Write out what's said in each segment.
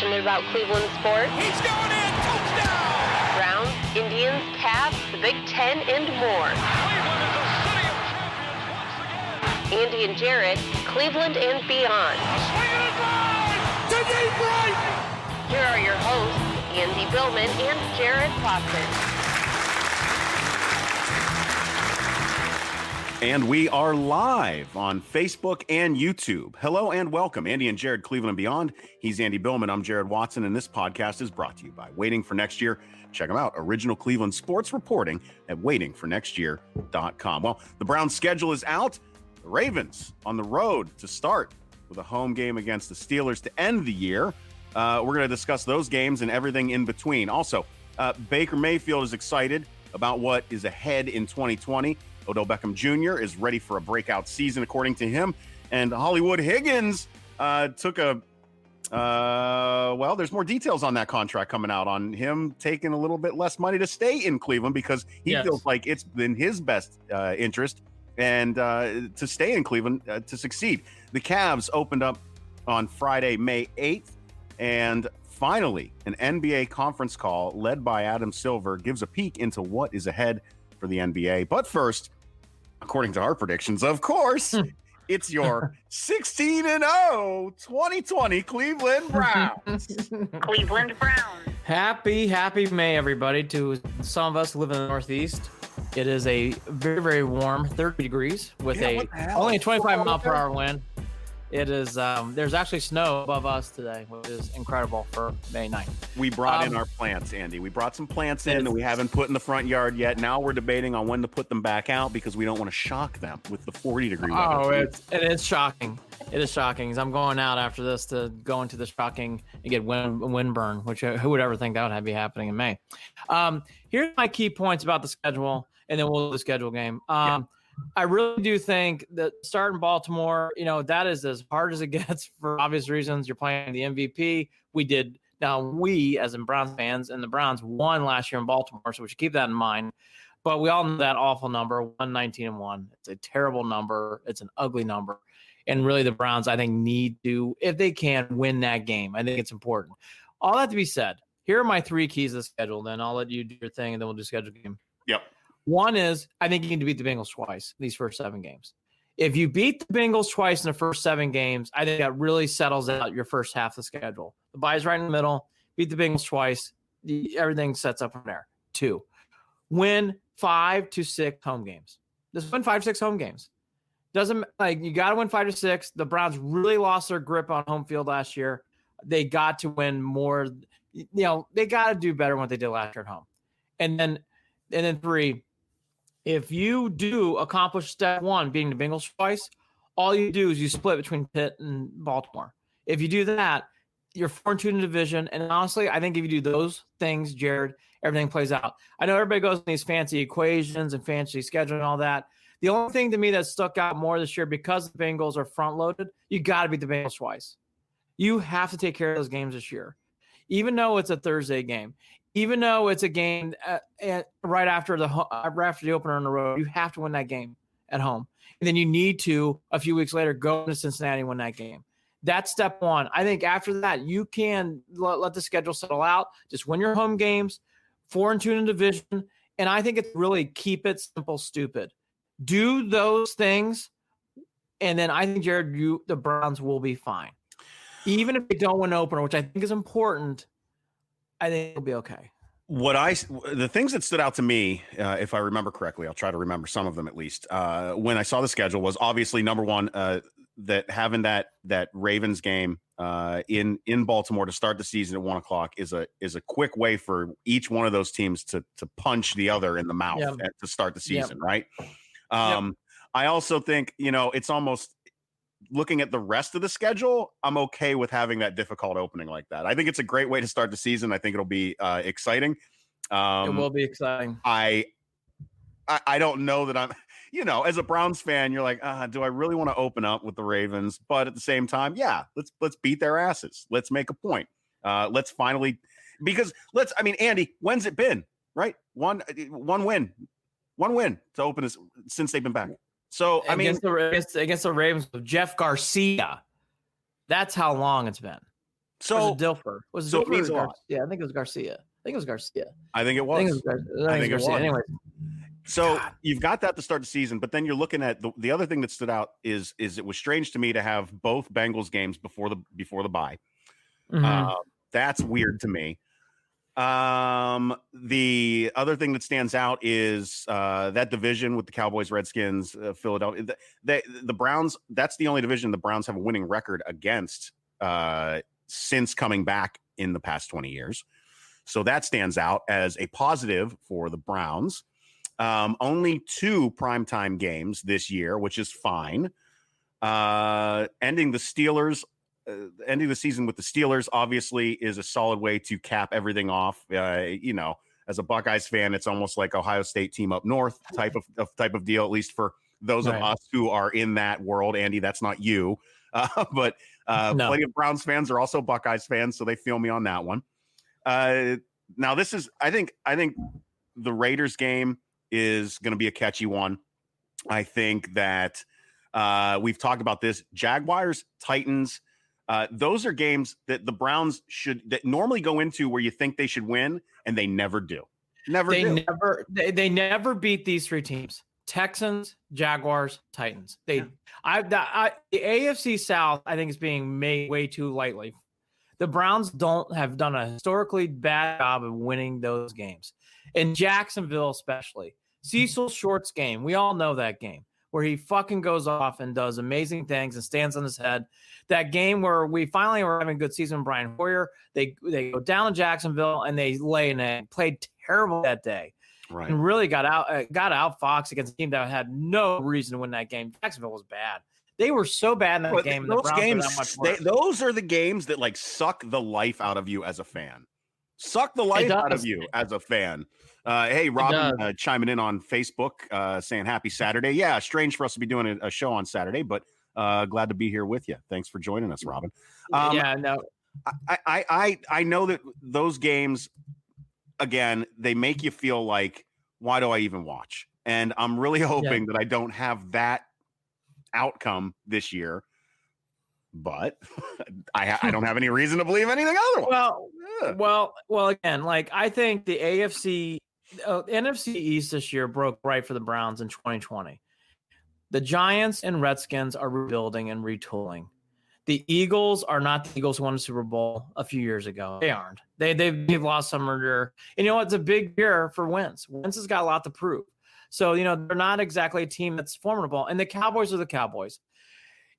passionate about Cleveland sports. He's going in! Touchdown! Browns, Indians, Cavs, the Big Ten, and more. Cleveland is a city of champions once again! Andy and Jarid, Cleveland and beyond. Swing it line! To deep right! Here are your hosts, Andy Billman and Jarid Watson. And we are live on Facebook and YouTube. Hello and welcome. Andy and Jarid, Cleveland and Beyond. He's Andy Billman. I'm Jarid Watson, and this podcast is brought to you by Waiting for Next Year. Check them out. Original Cleveland sports reporting at waitingfornextyear.com. Well, the Browns' schedule is out. The Ravens on the road to start with a home game against the Steelers to end the year. We're going to discuss those games and everything in between. Also, Baker Mayfield is excited about what is ahead in 2020. Odell Beckham Jr. is ready for a breakout season, according to him. And Hollywood Higgins took a, there's more details on that contract coming out on him taking a little bit less money to stay in Cleveland because he feels like it's in his best interest and to stay in Cleveland to succeed. The Cavs opened up on Friday, May 8th. And finally, an NBA conference call led by Adam Silver gives a peek into what is ahead for the NBA. But first, according to our predictions, of course, it's your 16-0 2020 Cleveland Browns. Cleveland Browns. Happy May, everybody, to some of us who live in the Northeast. It is a very, very warm 30 degrees with only a 25 mile per hour wind. It is, there's actually snow above us today, which is incredible for May 9th. We brought in our plants, Andy. We brought some plants in that we haven't put in the front yard yet. Now we're debating on when to put them back out because we don't want to shock them with the 40-degree weather. Oh, it is shocking. It is shocking. I'm going out after this to go into the shocking and get wind burn, which who would ever think that would be happening in May? Here's my key points about the schedule, and then we'll do the schedule game. I really do think that starting Baltimore, that is as hard as it gets for obvious reasons. You're playing the MVP. We, as in Browns fans, and the Browns won last year in Baltimore, so we should keep that in mind. But we all know that awful number, 119-1. It's a terrible number. It's an ugly number. And really the Browns, I think, need to, if they can, win that game. I think it's important. All that to be said, here are my three keys to the schedule. Then I'll let you do your thing, and then we'll do schedule game. Yep. One is, I think you need to beat the Bengals twice in these first 7 games. If you beat the Bengals twice in the first 7 games, I think that really settles out your first half of the schedule. The bye's right in the middle. Beat the Bengals twice. Everything sets up from there. 2, win 5 to 6 home games. Just win 5 to 6 home games. You got to win 5 to 6. The Browns really lost their grip on home field last year. They got to win more. They got to do better than what they did last year at home. And then 3. If you do accomplish step 1, beating the Bengals twice, all you do is you split between Pitt and Baltimore. If you do that, you're 4-2 in the division. And honestly, I think if you do those things, Jarid, everything plays out. I know everybody goes in these fancy equations and fancy scheduling and all that. The only thing to me that stuck out more this year, because the Bengals are front-loaded, you got to beat the Bengals twice. You have to take care of those games this year, even though it's a Thursday game. Even though it's a game right after the opener on the road, you have to win that game at home. And then you need to, a few weeks later, go to Cincinnati and win that game. That's step 1. I think after that, you can let the schedule settle out. Just win your home games, 4-2 in the division. And I think it's really keep it simple, stupid. Do those things, and then I think, Jarid, the Browns will be fine. Even if they don't win an opener, which I think is important, I think it'll be okay. The things that stood out to me, if I remember correctly, I'll try to remember some of them at least. When I saw the schedule, was obviously number one, that having that Ravens game in Baltimore to start the season at 1:00 is a quick way for each one of those teams to punch the other in the mouth to start the season, right? I also think it's almost. Looking at the rest of the schedule, I'm okay with having that difficult opening like that. I think it's a great way to start the season. I think it'll be exciting. It will be exciting. I don't know that I'm, as a Browns fan, you're like, do I really want to open up with the Ravens? But at the same time, let's beat their asses. Let's make a point. Let's finally, Andy, when's it been? Right? One win to open this since they've been back. So against the Ravens with Jeff Garcia, that's how long it's been. So Dilfer. Was so it Dilfer means a or lot. Yeah, I think it was Garcia. I think it was. I think it was Garcia. Anyway, So you've got that to start the season, but then you're looking at the other thing that stood out is it was strange to me to have both Bengals games before the bye. That's weird to me. The other thing that stands out is that division with the Cowboys, Redskins, Philadelphia, the Browns. That's the only division the Browns have a winning record against since coming back in the past 20 years. So that stands out as a positive for the Browns. Only 2 primetime games this year, which is fine. Ending the season with the Steelers obviously is a solid way to cap everything off. As a Buckeyes fan, it's almost like Ohio State team up north type of deal, at least for those of us who are in that world. Andy, that's not you. But plenty of Browns fans are also Buckeyes fans, so they feel me on that one. Now this is, I think the Raiders game is going to be a catchy one. I think that we've talked about this. Jaguars, Titans, those are games that the Browns that normally go into where you think they should win, and they never do. They never beat these 3 teams: Texans, Jaguars, Titans. The AFC South, I think, is being made way too lightly. The Browns have done a historically bad job of winning those games. In Jacksonville, especially. Cecil Short's game, we all know that game, where he fucking goes off and does amazing things and stands on his head. That game where we finally were having a good season with Brian Hoyer, they go down to Jacksonville and they lay an egg. Played terrible that day. Right. And really got out Fox against a team that had no reason to win that game. Jacksonville was bad. They were so bad in that game. Those games, those are the games that like suck the life out of you as a fan. Suck the life out of you as a fan. Hey, Robin chiming in on Facebook saying happy Saturday. Yeah, strange for us to be doing a show on Saturday, but glad to be here with you. Thanks for joining us, Robin. I know that those games, again, they make you feel like, why do I even watch? And I'm really hoping that I don't have that outcome this year, but I don't have any reason to believe anything otherwise. Well, again, like I think the NFC East this year broke right for the Browns in 2020. The Giants and Redskins are rebuilding and retooling. The Eagles are not the Eagles who won the Super Bowl a few years ago. They aren't. They've lost some of their. And you know, it's a big year for Wentz. Wentz has got a lot to prove. So, they're not exactly a team that's formidable. And the Cowboys are the Cowboys.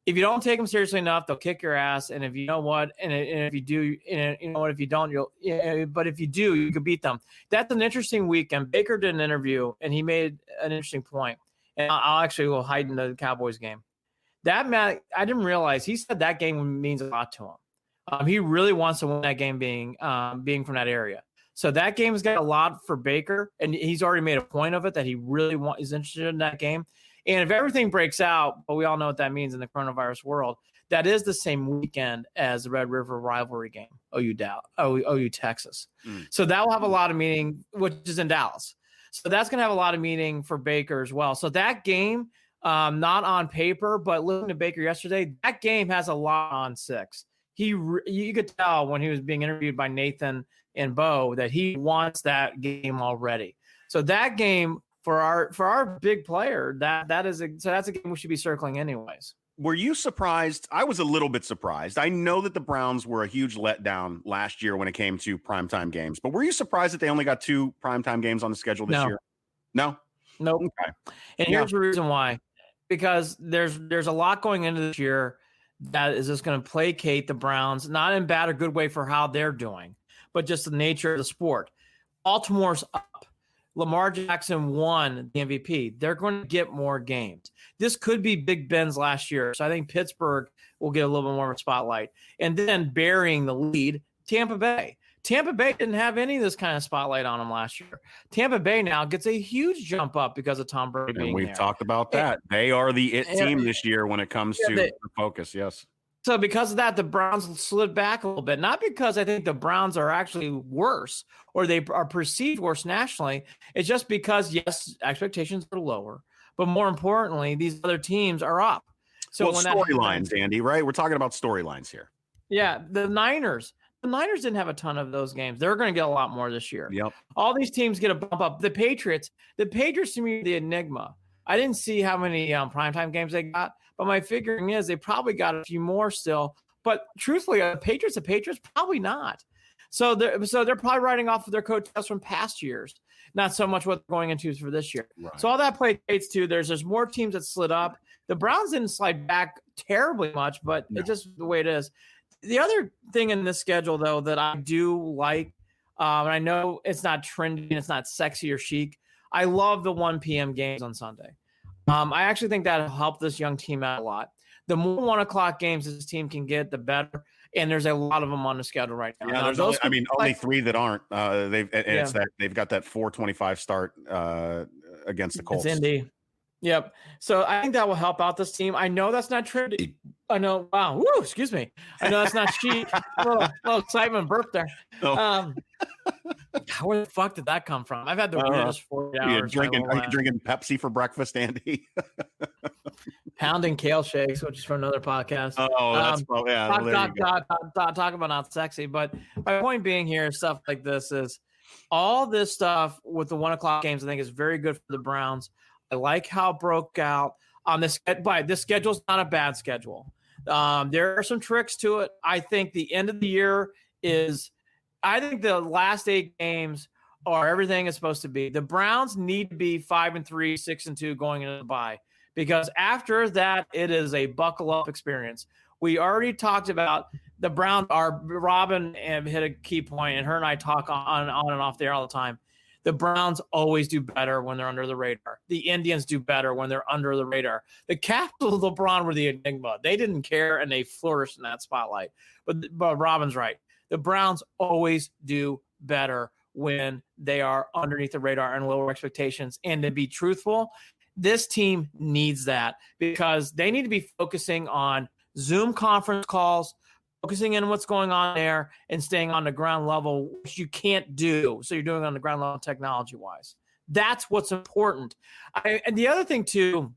If you don't take them seriously enough, they'll kick your ass. And if you know what, and if you do, if you don't, but if you do, you could beat them. That's an interesting weekend. Baker did an interview, and he made an interesting point. And I'll actually go hide in the Cowboys game. That Matt, I didn't realize he said that game means a lot to him. He really wants to win that game, being from that area. So that game's got a lot for Baker, and he's already made a point of it that he really is interested in that game. And if everything breaks out, but we all know what that means in the coronavirus world, that is the same weekend as the Red River rivalry game, OU Texas. So that will have a lot of meaning, which is in Dallas. So that's going to have a lot of meaning for Baker as well. So that game, not on paper, but listening to Baker yesterday, that game has a lot on 6. You could tell when he was being interviewed by Nathan and Bo that he wants that game already. So that game for our big player, that's a game we should be circling anyways. Were you surprised? I was a little bit surprised. I know that the Browns were a huge letdown last year when it came to primetime games, but were you surprised that they only got 2 primetime games on the schedule this year? No. Nope. Okay. And here's the reason why. Because there's a lot going into this year that is just going to placate the Browns, not in bad or good way for how they're doing, but just the nature of the sport. Baltimore's up. Lamar Jackson won the MVP. They're going to get more games. This could be Big Ben's last year. So I think Pittsburgh will get a little bit more of a spotlight. And then burying the lead, Tampa Bay. Tampa Bay didn't have any of this kind of spotlight on them last year. Tampa Bay now gets a huge jump up because of Tom Brady being there. We've talked about that. They are the it team this year when it comes to the focus, yes. So because of that, the Browns slid back a little bit. Not because I think the Browns are actually worse or they are perceived worse nationally. It's just because, yes, expectations are lower. But more importantly, these other teams are up. So storylines, Andy, right? We're talking about storylines here. Yeah, the Niners. The Niners didn't have a ton of those games. They're going to get a lot more this year. Yep. All these teams get a bump up. The Patriots to me, the enigma. I didn't see how many primetime games they got, but my figuring is they probably got a few more still. But truthfully, the Patriots, probably not. So they're probably writing off of their coattails from past years, not so much what they're going into for this year. Right. So all that plays too. There's more teams that slid up. The Browns didn't slide back terribly much, but it's just the way it is. The other thing in this schedule, though, that I do like, and I know it's not trendy and it's not sexy or chic, I love the 1 p.m. games on Sunday. I actually think that'll help this young team out a lot. The more 1 o'clock games this team can get, the better. And there's a lot of them on the schedule right now. Yeah, there's only 3 that aren't. They've got that 4:25 start against the Colts. It's Indy. Yep. So I think that will help out this team. I know that's not trendy. I know. Wow. Woo, excuse me. I know that's not chic. A little excitement burp there. Oh. Where the fuck did that come from? I've had the weirdest 40 hours. Are you drinking Pepsi for breakfast, Andy? Pounding kale shakes, which is for another podcast. Oh, that's probably, talk about not sexy. But my point being here, stuff like this is all this stuff with the 1 o'clock games. I think is very good for the Browns. I like how it broke out on this. But this schedule's not a bad schedule. There are some tricks to it. I think the end of the year is. I think the last 8 games are everything is supposed to be. The Browns need to be 5-3, 6-2 going into the bye, because after that, it is a buckle up experience. We already talked about the Browns. Robin hit a key point, and her and I talk on and off there all the time. The Browns always do better when they're under the radar. The Indians do better when they're under the radar. The Capitals of LeBron were the enigma. They didn't care, and they flourished in that spotlight. But Robin's right. The Browns always do better when they are underneath the radar and lower expectations. And to be truthful, this team needs that, because they need to be focusing on Zoom conference calls, focusing in what's going on there, and staying on the ground level, which you can't do. So you're doing it on the ground level technology-wise. That's what's important. And the other thing, too,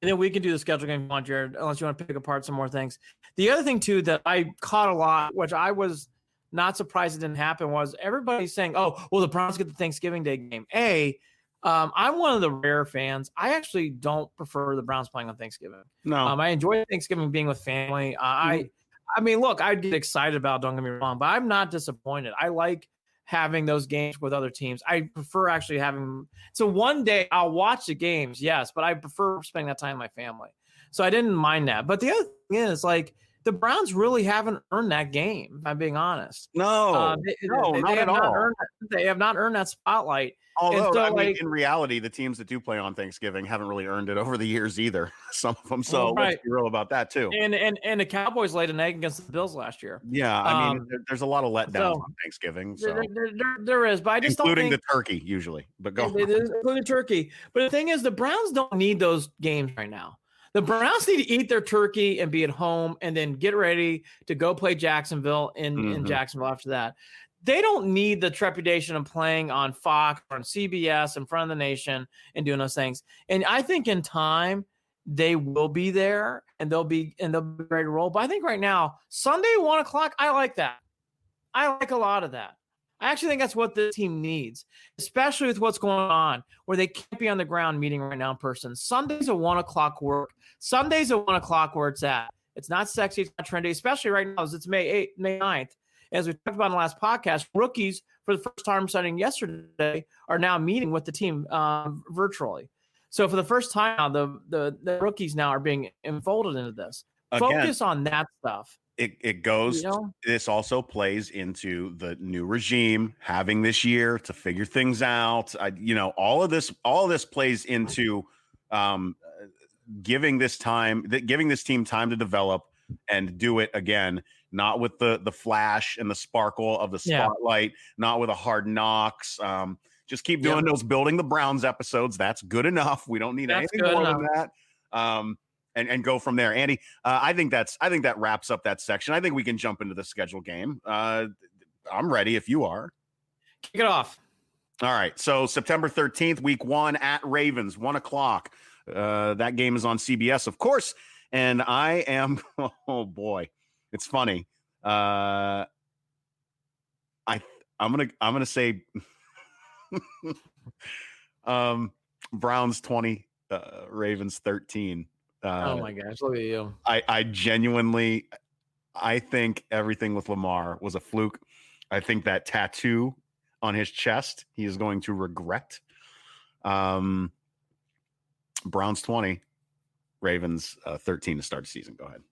and then we can do the schedule game on, Jared, unless you want to pick apart some more things. The other thing, too, that I caught a lot, which I was not surprised it didn't happen, was everybody saying, oh, well, the Browns get the Thanksgiving Day game. I'm one of the rare fans. I actually don't prefer the Browns playing on Thanksgiving. No. I enjoy Thanksgiving being with family. I mean, look, I'd get excited about it, don't get me wrong, but I'm not disappointed. I like having those games with other teams. I prefer actually having – so one day I'll watch the games, yes, but I prefer spending that time with my family. So I didn't mind that. But the other thing is, like, the Browns really haven't earned that game, if I'm being honest. No, not at all. They have not earned that spotlight. Although, so, in reality, the teams that do play on Thanksgiving haven't really earned it over the years either. Some of them. So let's be real about that too. And the Cowboys laid an egg against the Bills last year. Yeah, I mean, there's a lot of letdowns on Thanksgiving. So. There is, but I just including don't think, the turkey usually. But go. Including turkey. But the thing is, the Browns don't need those games right now. The Browns need to eat their turkey and be at home, and then get ready to go play Jacksonville in Jacksonville after that. They don't need the trepidation of playing on Fox or on CBS in front of the nation and doing those things. And I think in time they will be there and they'll be ready to roll. But I think right now, Sunday 1 o'clock, I like that. I like a lot of that. I actually think that's what this team needs, especially with what's going on where they can't be on the ground meeting right now in person. Sunday's a 1 o'clock work. Sunday's a 1 o'clock where it's at. It's not sexy. It's not trendy, especially right now as it's May 9th. As we talked about in the last podcast, rookies for the first time starting yesterday are now meeting with the team virtually. So for the first time now, the rookies now are being enfolded into this. Focus on that stuff. It goes. This also plays into the new regime having this year to figure things out. All of this plays into giving this team time to develop and do it again. Not with the flash and the sparkle of the spotlight, not with a Hard Knocks. Just keep doing those Building the Browns episodes. That's good enough. We don't need anything more than that. And go from there. Andy, I think that wraps up that section. I think we can jump into the schedule game. I'm ready if you are. Kick it off. All right. So September 13th, week 1 at Ravens, 1 o'clock. That game is on CBS, of course. And I am, oh boy. It's funny. I'm gonna say Browns 20, Ravens 13. Oh my gosh, look at you. I genuinely, I think everything with Lamar was a fluke. I think that tattoo on his chest, he is going to regret. Browns 20, Ravens 13 to start the season. Go ahead.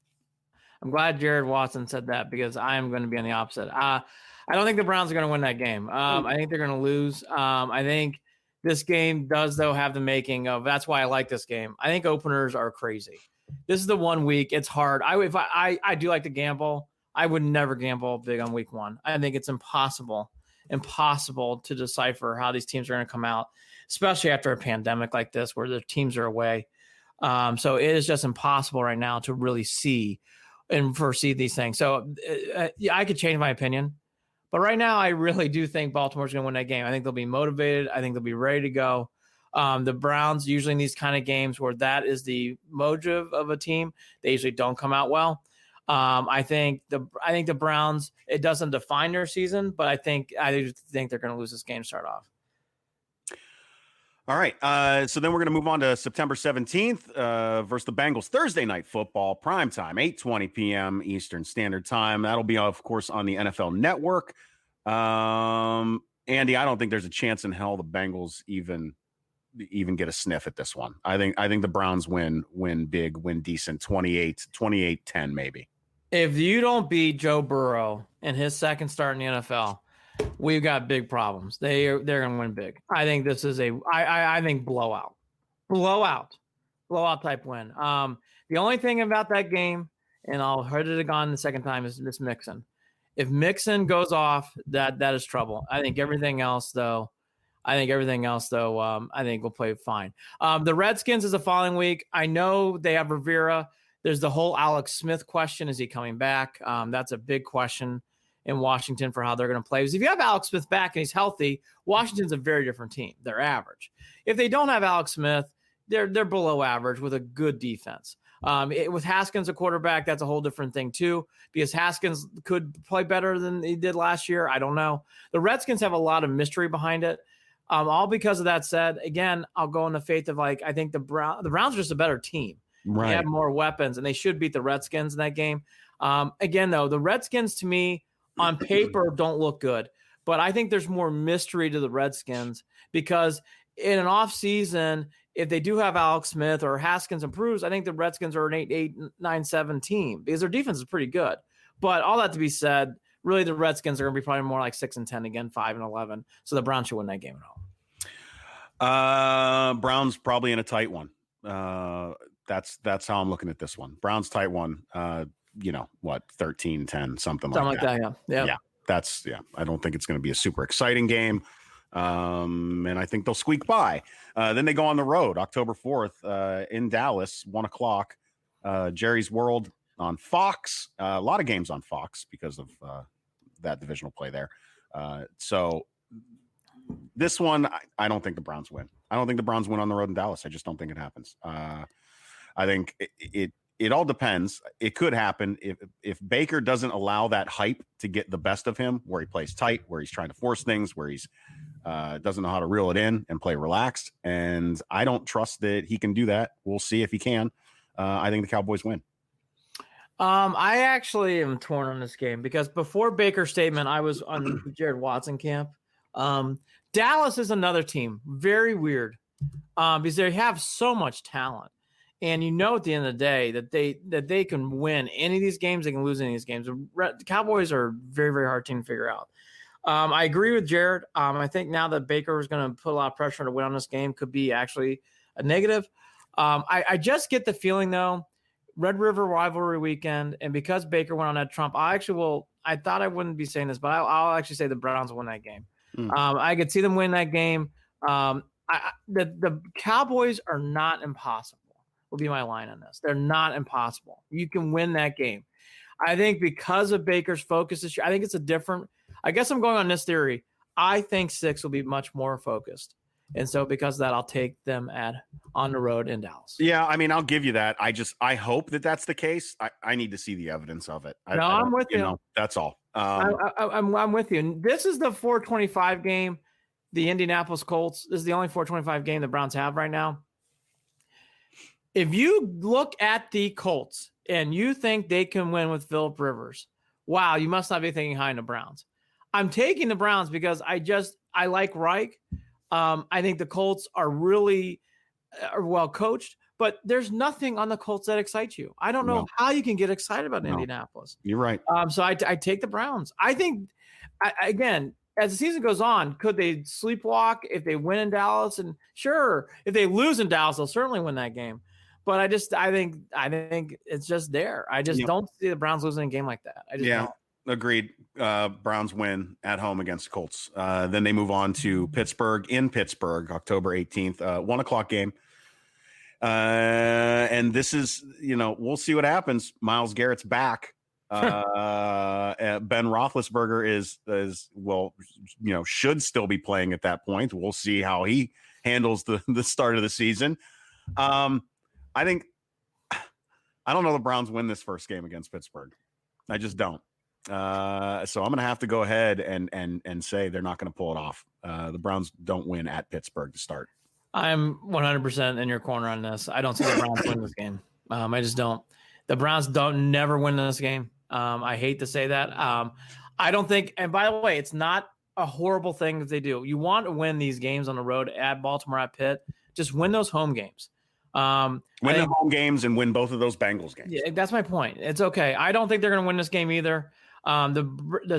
I'm glad Jared Watson said that because I am going to be on the opposite. I don't think the Browns are going to win that game. I think they're going to lose. I think this game does, though, have the making of. That's why I like this game. I think openers are crazy. This is the 1 week. It's hard. I do like to gamble. I would never gamble big on week 1. I think it's impossible to decipher how these teams are going to come out, especially after a pandemic like this where the teams are away. So it is just impossible right now to really see and foresee these things. So I could change my opinion. But right now, I really do think Baltimore's going to win that game. I think they'll be motivated. I think they'll be ready to go. The Browns, usually in these kind of games where that is the motive of a team, they usually don't come out well. I think the Browns, it doesn't define their season, but I think they're going to lose this game to start off. All right. So then we're going to move on to September 17th versus the Bengals. Thursday night football, primetime, 8:20 p.m. Eastern Standard Time. That'll be, of course, on the NFL Network. Andy, I don't think there's a chance in hell the Bengals even get a sniff at this one. I think the Browns win big, win decent, 28-10 maybe. If you don't beat Joe Burrow in his second start in the NFL, we've got big problems. They're going to win big. I think this is I think blowout type win. The only thing about that game, and I'll hurt it again the second time, is this Mixon. If Mixon goes off, that is trouble. I think everything else though, I think we'll play fine. The Redskins is the following week. I know they have Rivera. There's the whole Alex Smith question. Is he coming back? That's a big question in Washington for how they're going to play. Because if you have Alex Smith back and he's healthy, Washington's a very different team. They're average. If they don't have Alex Smith, they're below average with a good defense. With Haskins a quarterback, that's a whole different thing too, because Haskins could play better than he did last year. I don't know. The Redskins have a lot of mystery behind it. All because of that said, again, I'll go in the faith of I think the Browns are just a better team. Right. They have more weapons, and they should beat the Redskins in that game. Again, though, the Redskins to me on paper don't look good, but I think there's more mystery to the Redskins because in an off season, if they do have Alex Smith or Haskins improves, I think the Redskins are an 8-9-7 team because their defense is pretty good. But all that to be said, really the Redskins are going to be probably more like 6-10 again, 5-11. So the Browns should win that game at home. Browns probably in a tight one. That's how I'm looking at this one. Browns tight one. 13-10, something like that. Yeah. I don't think it's going to be a super exciting game. And I think they'll squeak by. Then they go on the road October 4th in Dallas, 1:00. Jerry's World on Fox. A lot of games on Fox because of that divisional play there. So this one, I don't think the Browns win. I don't think the Browns win on the road in Dallas. I just don't think it happens. I think it all depends. It could happen if Baker doesn't allow that hype to get the best of him, where he plays tight, where he's trying to force things, where he's doesn't know how to reel it in and play relaxed. And I don't trust that he can do that. We'll see if he can. I think the Cowboys win. I actually am torn on this game because before Baker's statement, I was on Jared Watson camp. Dallas is another team, very weird, because they have so much talent. And at the end of the day that they can win any of these games, they can lose any of these games. The Cowboys are a very, very hard team to figure out. I agree with Jared. I think now that Baker is going to put a lot of pressure to win on this game could be actually a negative. I just get the feeling, though, Red River rivalry weekend, and because Baker went on that Trump, I thought I wouldn't be saying this, but I'll actually say the Browns will win that game. I could see them win that game. The Cowboys are not impossible. Will be my line on this. They're not impossible. You can win that game. I think because of Baker's focus this year, I think it's I guess I'm going on this theory. I think 6 will be much more focused. And so because of that, I'll take them on the road in Dallas. Yeah, I mean, I'll give you that. I hope that that's the case. I need to see the evidence of it. I'm with you. That's all. I'm with you. And this is the 425 game, the Indianapolis Colts. This is the only 425 game the Browns have right now. If you look at the Colts and you think they can win with Phillip Rivers, wow, you must not be thinking high in the Browns. I'm taking the Browns because I like Reich. I think the Colts are really well coached, but there's nothing on the Colts that excites you. I don't know how you can get excited about Indianapolis. You're right. So I take the Browns. I think, again, as the season goes on, could they sleepwalk if they win in Dallas? And sure, if they lose in Dallas, they'll certainly win that game. But I think it's just there. I just don't see the Browns losing a game like that. I just don't. Agreed. Browns win at home against the Colts. Then they move on to Pittsburgh, October 18th, 1:00 game. And this is, we'll see what happens. Myles Garrett's back. Ben Roethlisberger is should still be playing at that point. We'll see how he handles the start of the season. I don't know the Browns win this first game against Pittsburgh. I just don't. So I'm going to have to go ahead and say they're not going to pull it off. The Browns don't win at Pittsburgh to start. I'm 100% in your corner on this. I don't see the Browns win this game. I just don't. The Browns never win this game. I hate to say that. I don't think, and by the way, it's not a horrible thing that they do. You want to win these games on the road at Baltimore, at Pitt. Just win those home games. Win the home games and win both of those Bengals games. Yeah, that's my point. It's okay. I don't think they're going to win this game either. The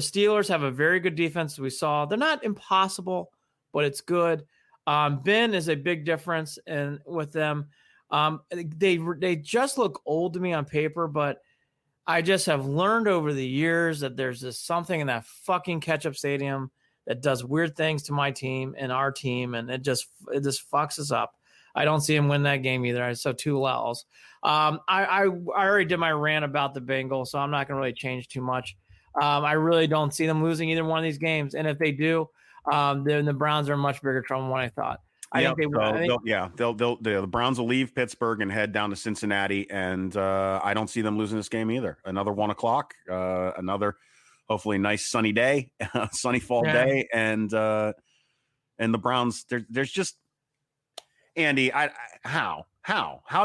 Steelers have a very good defense. We saw they're not impossible, but it's good. Ben is a big difference with them. They just look old to me on paper, but I just have learned over the years that there's just something in that fucking catch-up stadium that does weird things to my team and our team, and it just fucks us up. I don't see him win that game either. So 2 L's. I already did my rant about the Bengals, so I'm not going to really change too much. I really don't see them losing either one of these games. And if they do, then the Browns are in much bigger trouble than what I thought. The Browns will leave Pittsburgh and head down to Cincinnati, and I don't see them losing this game either. Another 1:00, another hopefully nice sunny day, sunny fall day, and the Browns. There's just Andy. How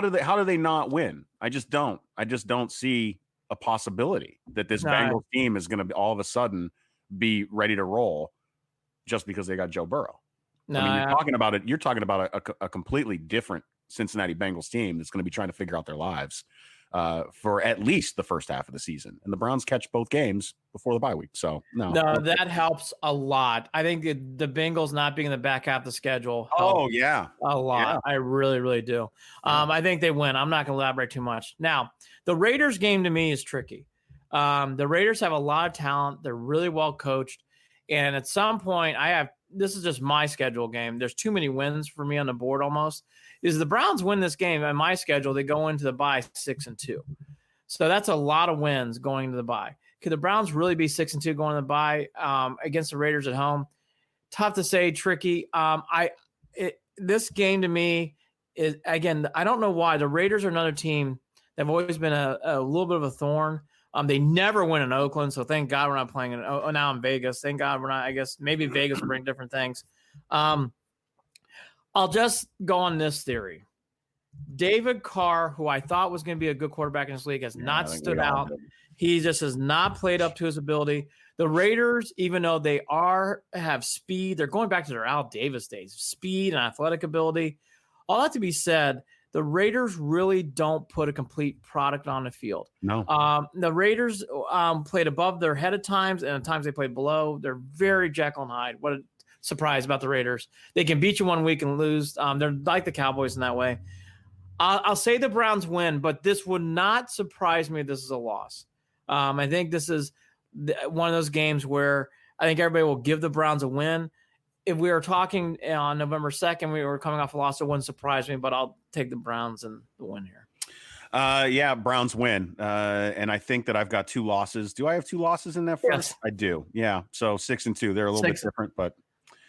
do they not win? I just don't see a possibility that this Bengals team is going to all of a sudden be ready to roll just because they got Joe Burrow. I mean, you're talking about a completely different Cincinnati Bengals team that's going to be trying to figure out their lives for at least the first half of the season. And the Browns catch both games before the bye week. So no, that helps a lot. I think the Bengals not being in the back half of the schedule. A lot. Yeah. I really, really do. I think they win. I'm not going to elaborate too much. Now, the Raiders game to me is tricky. The Raiders have a lot of talent. They're really well coached. And at some point this is just my schedule game. There's too many wins for me on the board almost. Is the Browns win this game on my schedule, they go into the bye 6-2. So that's a lot of wins going into the bye. Could the Browns really be 6-2 going to the bye against the Raiders at home? Tough to say, tricky. This game to me is, again, I don't know why. The Raiders are another team that have always been a little bit of a thorn. They never win in Oakland, so thank God we're not playing now in Vegas. Thank God we're not. I guess maybe Vegas will bring different things. I'll just go on this theory. David Carr, who I thought was going to be a good quarterback in this league, has not stood out. He just has not played up to his ability. The Raiders, even though they have speed, they're going back to their Al Davis days, speed and athletic ability. All that to be said, the Raiders really don't put a complete product on the field. No. The Raiders played above their head at times, and at times they played below. They're very Jekyll and Hyde. What a surprise about the Raiders. They can beat you one week and lose. They're like the Cowboys in that way. I'll say the Browns win, but this would not surprise me if this is a loss. I think this is one of those games where I think everybody will give the Browns a win. If we were talking on November 2nd, we were coming off a loss, it wouldn't surprise me, but I'll take the Browns and the win here. Browns win. And I think that I've got 2 losses. Do I have 2 losses in that first? Yes. I do. Yeah. So 6-2. They're a little bit different, but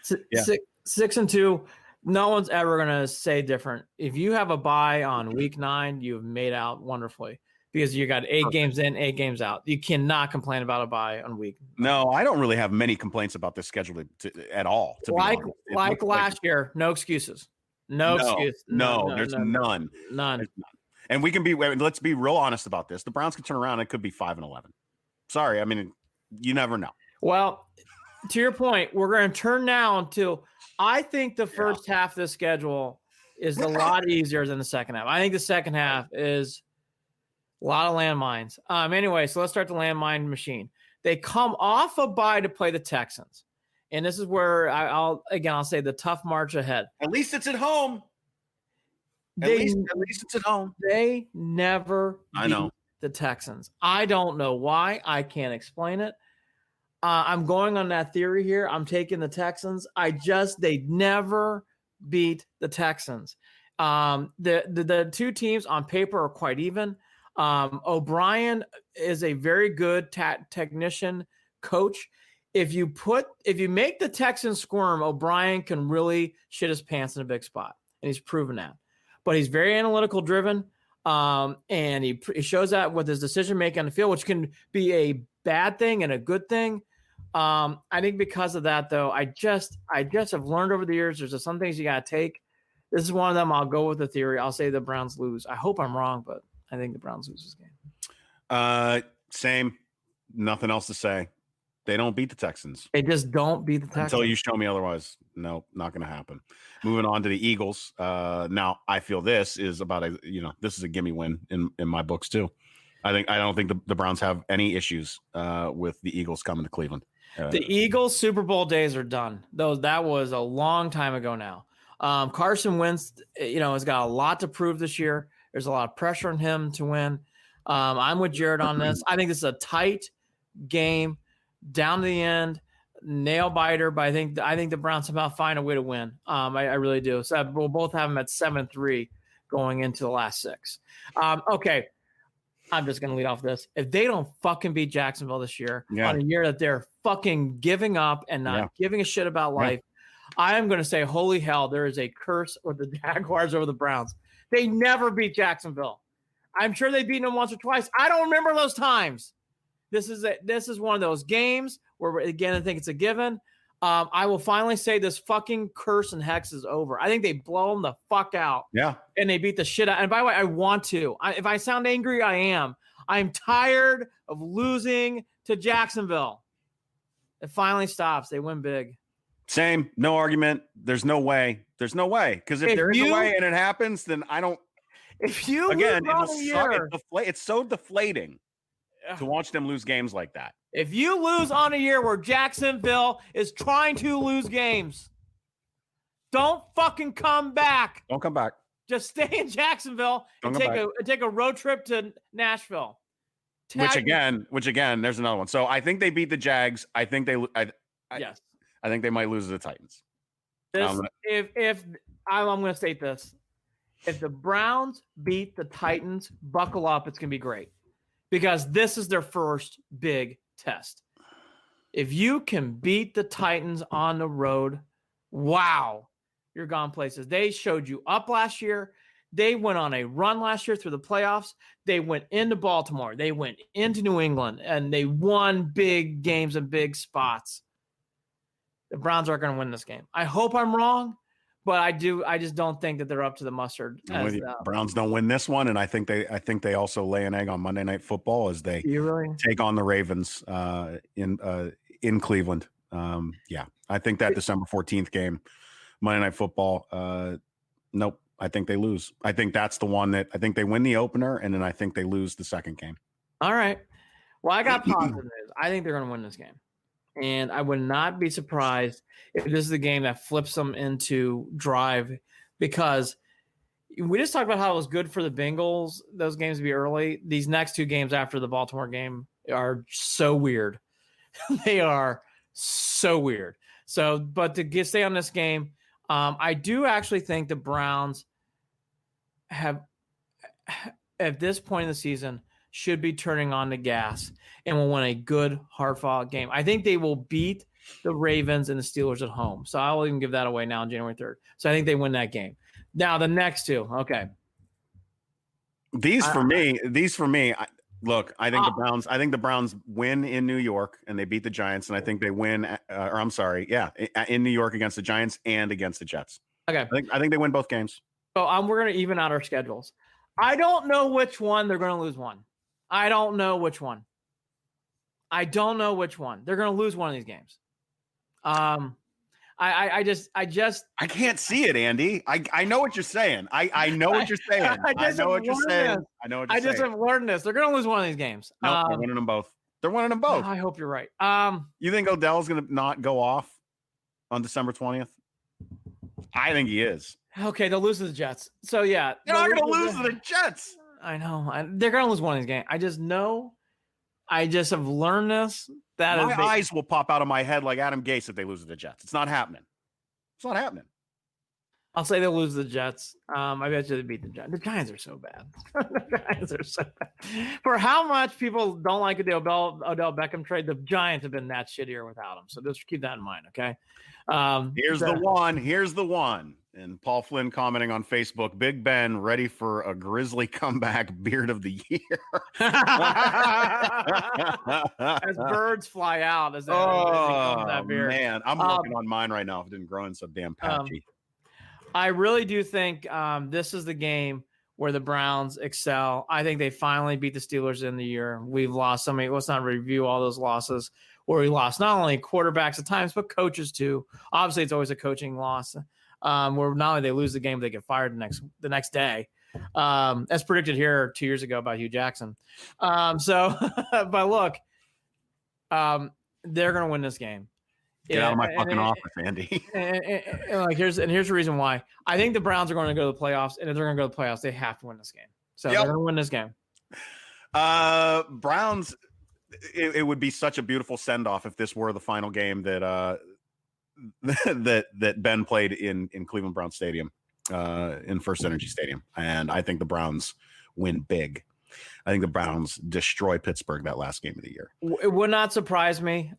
6-2. No one's ever going to say different. If you have a bye on week 9, you've made out wonderfully because you got 8 games in, 8 games out. You cannot complain about a bye on week 9. No, I don't really have many complaints about this schedule at all. Like last year, no excuses. No excuse. No, there's none. None. And let's be real honest about this. The Browns could turn around. It could be 5-11. Sorry. I mean, you never know. Well, to your point, we're going to turn now until I think the first half of the schedule is a lot easier than the second half. I think the second half is a lot of landmines. Anyway, so let's start the landmine machine. They come off a bye to play the Texans. And this is where I'll say the tough march ahead. At least it's at home. At least it's at home. They never beat the Texans. I don't know why. I can't explain it. I'm going on that theory here. I'm taking the Texans. They never beat the Texans. The two teams on paper are quite even. O'Brien is a very good technician coach. If you make the Texans squirm, O'Brien can really shit his pants in a big spot, and he's proven that. But he's very analytical driven, and he shows that with his decision making on the field, which can be a bad thing and a good thing. I think because of that, though, I just have learned over the years there's just some things you got to take. This is one of them. I'll go with the theory. I'll say the Browns lose. I hope I'm wrong, but I think the Browns lose this game. Same. Nothing else to say. They don't beat the Texans. They just don't beat the Texans. Until you show me otherwise. No, not going to happen. Moving on to the Eagles. Now, I feel this is this is a gimme win in my books too. I don't think the Browns have any issues with the Eagles coming to Cleveland. The Eagles Super Bowl days are done. Though that was a long time ago now. Carson Wentz, has got a lot to prove this year. There's a lot of pressure on him to win. I'm with Jared on this. I think this is a tight game down to the end, nail biter. But I think the Browns somehow find a way to win. I really do. So we'll both have them at 7-3 going into the last 6. Okay. I'm just going to lead off this. If they don't fucking beat Jacksonville this year, on a year that they're fucking giving up and not giving a shit about life, I am going to say, holy hell, there is a curse with the Jaguars over the Browns. They never beat Jacksonville. I'm sure they've beaten them once or twice. I don't remember those times. This is one of those games where, again, I think it's a given. I will finally say this fucking curse and hex is over. I think they blow them the fuck out. Yeah. And they beat the shit out. And by the way, I want to. If I sound angry, I am. I'm tired of losing to Jacksonville. It finally stops. They win big. Same. No argument. There's no way. There's no way. Because if there is a way and it happens, then I don't. If you again, it's so deflating to watch them lose games like that. If you lose on a year where Jacksonville is trying to lose games, don't fucking come back. Don't come back. Just stay in Jacksonville and take a road trip to Nashville. Which again, there's another one. So I think they beat the Jags. I think yes. I think they might lose to the Titans. I'm going to state this. If the Browns beat the Titans, buckle up. It's going to be great. Because this is their first big test. If you can beat the Titans on the road, wow, you're gone places. They showed you up last year. They went on a run last year through the playoffs. They went into Baltimore. They went into New England, and they won big games and big spots. The Browns aren't going to win this game. I hope I'm wrong. But I just don't think that they're up to the mustard. Browns don't win this one, and I think they also lay an egg on Monday Night Football as they take on the Ravens in Cleveland. I think that December 14th game, Monday Night Football. Nope, I think they lose. I think that's the one that I think they win the opener, and then I think they lose the second game. All right. Well, I got positive news. I think they're going to win this game. And I would not be surprised if this is the game that flips them into drive, because we just talked about how it was good for the Bengals, those games to be early. These next 2 games after the Baltimore game are so weird. They are so weird. So, but to stay on this game, I do actually think the Browns have, at this point in the season, should be turning on the gas and will win a good, hard-fought game. I think they will beat the Ravens and the Steelers at home. So I will even give that away now on January 3rd. So I think they win that game. Now, the next two, okay. These for me, look, I think the Browns win in New York and they beat the Giants, and I think they win. In New York against the Giants and against the Jets. Okay, I think they win both games. So we're going to even out our schedules. I don't know which one they're going to lose one. I don't know which one. They're going to lose one of these games. I can't see it, Andy. I know what you're saying. I know what you're saying. I know what you're saying. I just have learned this. They're going to lose one of these games. No, they're winning them both. I hope you're right. You think Odell's going to not go off on December 20th? I think he is. Okay, they'll lose to the Jets. So, yeah. You're not going to lose to the Jets. I know. They're going to lose one of these games. I just know. I just have learned this. My eyes will pop out of my head like Adam Gase if they lose to the Jets. It's not happening. I'll say they'll lose the Jets. I bet you they beat the Giants. The Giants are so bad. For how much people don't like the Odell Beckham trade, the Giants have been that shittier without him. So just keep that in mind, okay? Here's the one. And Paul Flynn commenting on Facebook, Big Ben ready for a Grizzly comeback beard of the year. As birds fly out. That beard. Man, I'm working on mine right now. If it didn't grow in so damn patchy. I really do think this is the game where the Browns excel. I think they finally beat the Steelers in the year. We've lost so many. Let's not review all those losses where we lost not only quarterbacks at times, but coaches too. Obviously, it's always a coaching loss. Where not only they lose the game, they get fired the next day, as predicted here 2 years ago by Hugh Jackson. But look, they're going to win this game. Get out of my fucking office, Andy. and here's the reason why. I think the Browns are going to go to the playoffs, and if they're going to go to the playoffs, they have to win this game. So they're going to win this game. Browns. It would be such a beautiful send off if this were the final game that Ben played in Cleveland Brown Stadium, in First Energy Stadium. And I think the Browns win big. I think the Browns destroy Pittsburgh that last game of the year. It would not surprise me.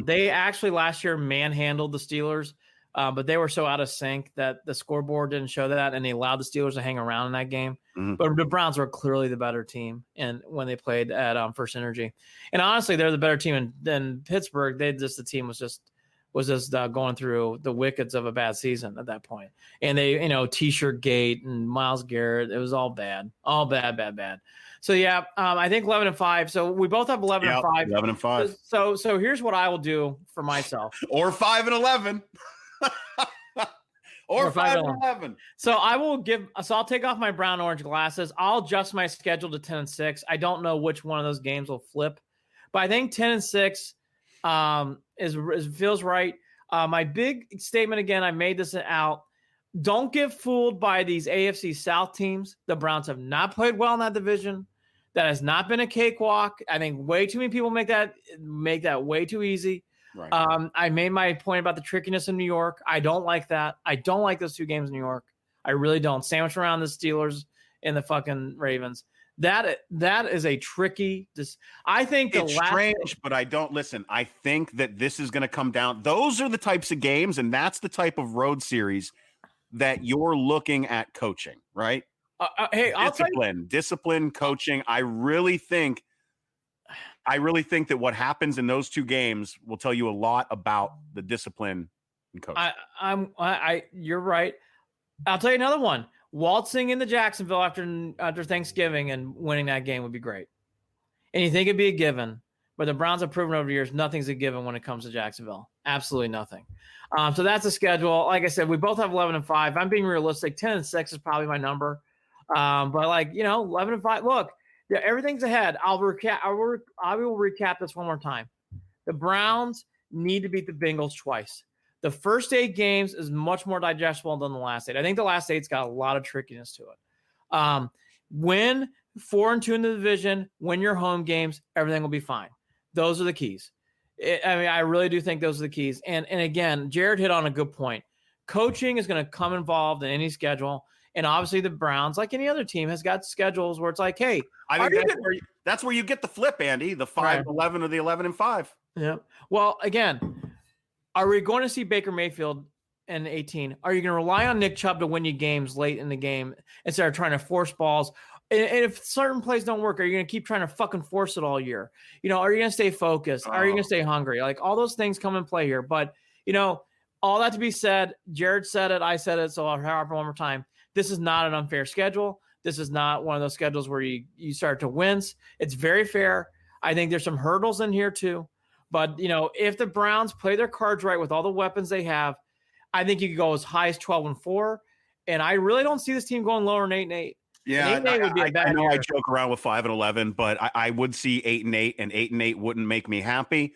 They actually last year manhandled the Steelers, but they were so out of sync that the scoreboard didn't show that, and they allowed the Steelers to hang around in that game. Mm-hmm. But the Browns were clearly the better team, and when they played at First Energy, and honestly, they're the better team than Pittsburgh. The team was just going through the wickets of a bad season at that point. And they, T-shirt gate and Myles Garrett, it was all bad. So, yeah, I think 11-5. So we both have 11-5. 11-5. So here's what I will do for myself. Or 5-11. Or 5-11. So I'll take off my brown orange glasses. I'll adjust my schedule to 10-6. I don't know which one of those games will flip, but I think 10-6 feels right. My big statement again, I made this out. Don't get fooled by these AFC South teams. The Browns have not played well in that division. That has not been a cakewalk. I think way too many people make that way too easy. Right. I made my point about the trickiness in New York. I don't like that. I don't like those two games in New York. I really don't. Sandwich around the Steelers and the fucking Ravens. That is a tricky. I think it's strange, but I don't listen. I think that this is going to come down. Those are the types of games, and that's the type of road series that you're looking at coaching, right? Hey, I'll tell you. Discipline, coaching. I really think that what happens in those two games will tell you a lot about the discipline and coaching. You're right. I'll tell you another one. Waltzing into Jacksonville after Thanksgiving and winning that game would be great. And you think it'd be a given, but the Browns have proven over the years nothing's a given when it comes to Jacksonville. Absolutely nothing. So that's the schedule. Like I said, we both have 11-5. I'm being realistic. 10-6 is probably my number. But 11-5. Look, everything's ahead. I will recap this one more time. The Browns need to beat the Bengals twice. The first 8 games is much more digestible than the last 8. I think the last 8's got a lot of trickiness to it. Win 4-2 in the division, win your home games, everything will be fine. Those are the keys. I really do think those are the keys. And again, Jared hit on a good point. Coaching is going to come involved in any schedule. And obviously the Browns, like any other team, has got schedules where it's like, hey, I think that's where you get the flip, Andy, the 5-11 or the 11-5. Yeah. Well, again, are we going to see Baker Mayfield in 18? Are you going to rely on Nick Chubb to win you games late in the game instead of trying to force balls? And if certain plays don't work, are you going to keep trying to fucking force it all year? Are you going to stay focused? Are you going to stay hungry? Like, all those things come in play here. But, all that to be said, Jared said it, I said it, so I'll harp one more time. This is not an unfair schedule. This is not one of those schedules where you start to wince. It's very fair. I think there's some hurdles in here too. But, if the Browns play their cards right with all the weapons they have, I think you could go as high as 12-4. And I really don't see this team going lower than 8-8. Yeah, 8-8 would be a bad I know year. I joke around with 5-11, but I would see 8-8, and 8-8 wouldn't make me happy.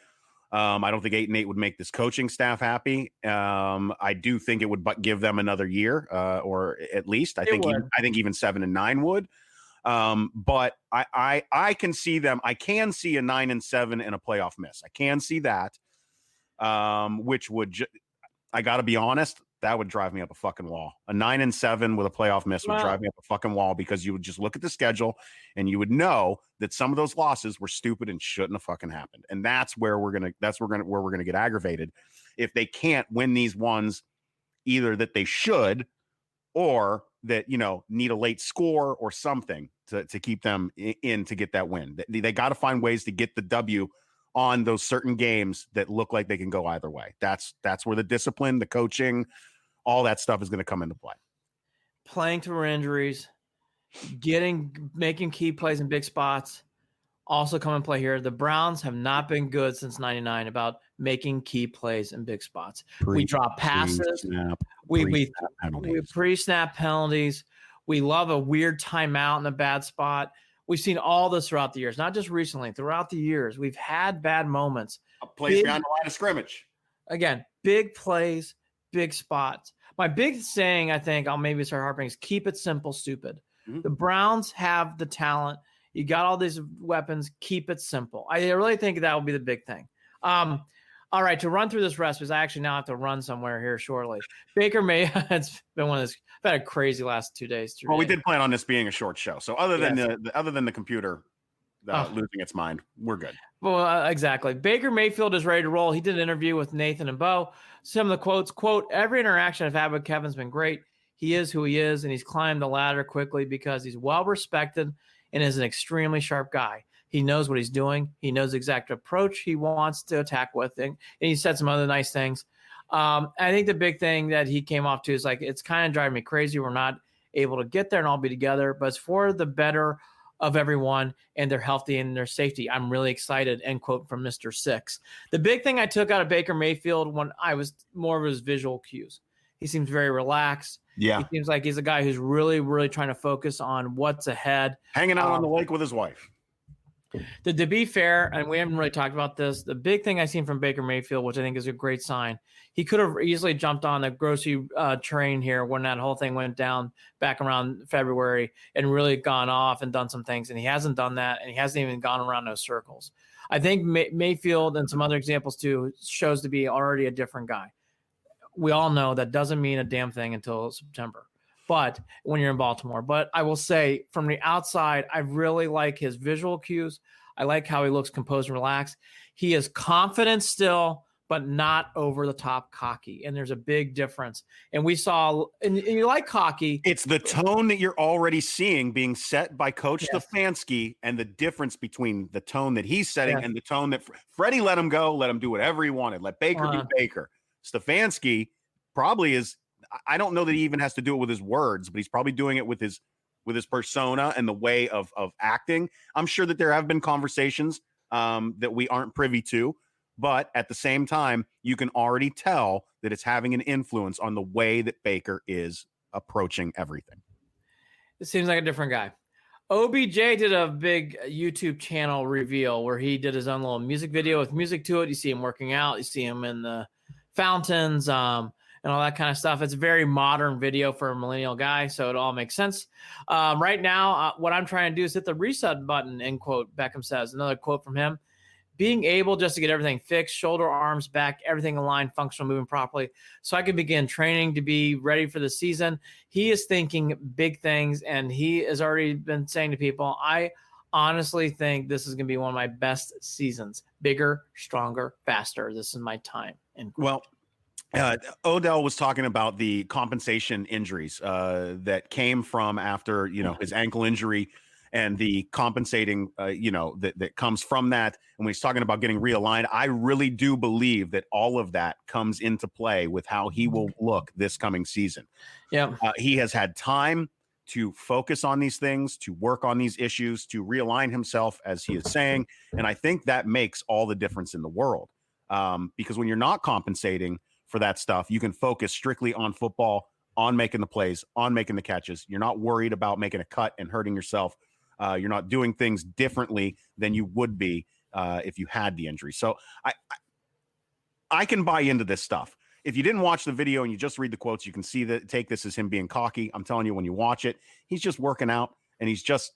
I don't think 8-8 would make this coaching staff happy. I do think it would give them another year, or at least I think even 7-9 would. But I can see them. I can see a 9-7 and a playoff miss. I can see that, which would I got to be honest, that would drive me up a fucking wall. A 9-7 with a playoff miss would drive me up a fucking wall, because you would just look at the schedule and you would know that some of those losses were stupid and shouldn't have fucking happened. And that's where we're gonna get aggravated if they can't win these ones, either that they should, or that need a late score or something to keep them in to get that win. They got to find ways to get the W on those certain games that look like they can go either way. That's where the discipline, the coaching, all that stuff is going to come into play. Playing through injuries, making key plays in big spots, also come and play here. The Browns have not been good since '99 about making key plays in big spots. We drop passes. We pre-snap penalties. We love a weird timeout in a bad spot. We've seen all this throughout the years, not just recently. Throughout the years, we've had bad moments. Plays beyond the line of scrimmage. Again, big plays, big spots. My big saying, I think I'll maybe start harping, is keep it simple, stupid. Mm-hmm. The Browns have the talent. You got all these weapons. Keep it simple. I really think that will be the big thing. All right, to run through this rest, because I actually now have to run somewhere here shortly. Baker May, it's been one of those. I've had a crazy last 2 days. Well, we did plan on this being a short show, so other than the computer losing its mind, we're good. Well, exactly. Baker Mayfield is ready to roll. He did an interview with Nathan and Bo. Some of the quotes: "Quote: Every interaction I've had with Kevin's been great. He is who he is, and he's climbed the ladder quickly because he's well respected and is an extremely sharp guy. He knows what he's doing. He knows the exact approach he wants to attack with." And he said some other nice things. I think the big thing that he came off to is like, it's kind of driving me crazy. We're not able to get there and all be together, but it's for the better of everyone and their healthy and their safety. I'm really excited, end quote from Mr. Six. The big thing I took out of Baker Mayfield when I was more of his visual cues. He seems very relaxed. Yeah. He seems like he's a guy who's really, really trying to focus on what's ahead. Hanging out on the lake with his wife. To be fair, and we haven't really talked about this, the big thing I've seen from Baker Mayfield, which I think is a great sign, he could have easily jumped on the grocery train here when that whole thing went down back around February and really gone off and done some things. And he hasn't done that, and he hasn't even gone around those circles. I think Mayfield and some other examples too shows to be already a different guy. We all know that doesn't mean a damn thing until September. But when you're in Baltimore, but I will say from the outside, I really like his visual cues. I like how he looks composed and relaxed. He is confident still, but not over the top cocky. And there's a big difference. And we saw, and you like cocky. It's the tone that you're already seeing being set by Coach Stefanski, and the difference between the tone that he's setting and the tone that Freddie let him go, let him do whatever he wanted. Let Baker be Baker. Stefanski probably is, I don't know that he even has to do it with his words, but he's probably doing it with his persona and the way of acting. I'm sure that there have been conversations that we aren't privy to, but at the same time, you can already tell that it's having an influence on the way that Baker is approaching everything. It seems like a different guy. OBJ did a big YouTube channel reveal where he did his own little music video with music to it. You see him working out. You see him in the fountains, and all that kind of stuff. It's a very modern video for a millennial guy, so it all makes sense. Right now, what I'm trying to do is hit the reset button, end quote, Beckham says. Another quote from him. being able just to get everything fixed, shoulder, arms, back, everything aligned, functional, moving properly, so I can begin training to be ready for the season. He is thinking big things, and he has already been saying to people, I honestly think this is going to be one of my best seasons. Bigger, stronger, faster. This is my time. And Well, Odell was talking about the compensation injuries that came from after, his ankle injury and the compensating, that comes from that. And when he's talking about getting realigned, I really do believe that all of that comes into play with how he will look this coming season. Yeah. He has had time to focus on these things, to work on these issues, to realign himself, as he is saying. And I think that makes all the difference in the world. Because when you're not compensating for that stuff, you can focus strictly on football, on making the plays, on making the catches. You're not worried about making a cut and hurting yourself. You're not doing things differently than you would be if you had the injury. So I can buy into this stuff. If you didn't watch the video and you just read the quotes, you can see that, take this as him being cocky. I'm telling you, when you watch it, he's just working out and he's just